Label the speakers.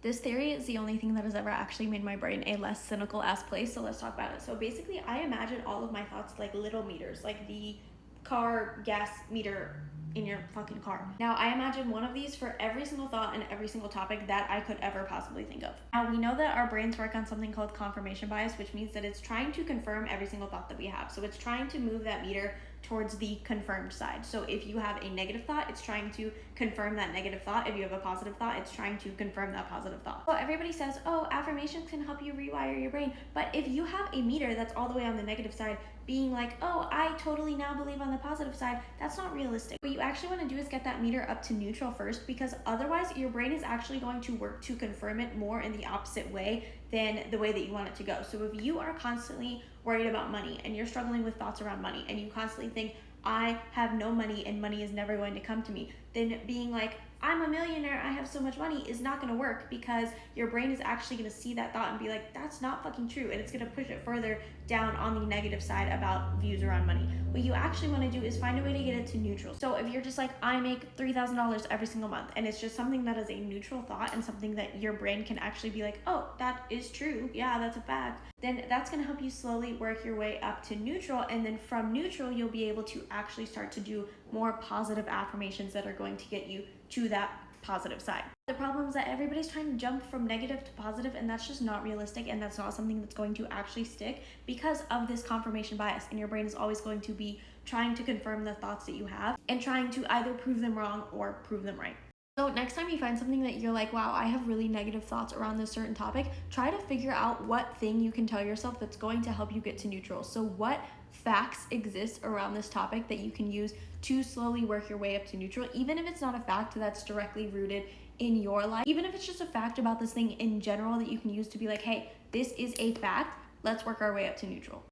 Speaker 1: This theory is the only thing that has ever actually made my brain a less cynical ass place, so let's talk about it. So basically, I imagine all of my thoughts like little meters, like the car gas meter in your fucking car. Now, I imagine one of these for every single thought and every single topic that I could ever possibly think of. Now, we know that our brains work on something called confirmation bias, which means that it's trying to confirm every single thought that we have. So it's trying to move that meter towards the confirmed side. So if you have a negative thought, it's trying to confirm that negative thought. If you have a positive thought, it's trying to confirm that positive thought. So everybody says, oh, affirmations can help you rewire your brain. But if you have a meter that's all the way on the negative side, being like, oh, I totally now believe on the positive side, that's not realistic. What you actually want to do is get that meter up to neutral first, because otherwise your brain is actually going to work to confirm it more in the opposite way than the way that you want it to go. So if you are constantly worried about money and you're struggling with thoughts around money and you constantly think, I have no money and money is never going to come to me, then being like, I'm a millionaire, I have so much money is not going to work, because your brain is actually going to see that thought and be like, that's not fucking true, and it's going to push it further down on the negative side about views around money. What you actually want to do is find a way to get it to neutral. So if you're just like, I make $3,000 every single month, and it's just something that is a neutral thought and something that your brain can actually be like, oh, that is true, yeah, that's a fact, then that's going to help you slowly work your way up to neutral, and then from neutral you'll be able to actually start to do more positive affirmations that are going to get you to that positive side. The problem is that everybody's trying to jump from negative to positive, and that's just not realistic, and that's not something that's going to actually stick because of this confirmation bias, and your brain is always going to be trying to confirm the thoughts that you have and trying to either prove them wrong or prove them right. So next time you find something that you're like, wow, I have really negative thoughts around this certain topic, try to figure out what thing you can tell yourself that's going to help you get to neutral. So what facts exist around this topic that you can use to slowly work your way up to neutral, even if it's not a fact that's directly rooted in your life, even if it's just a fact about this thing in general that you can use to be like, hey, this is a fact, let's work our way up to neutral.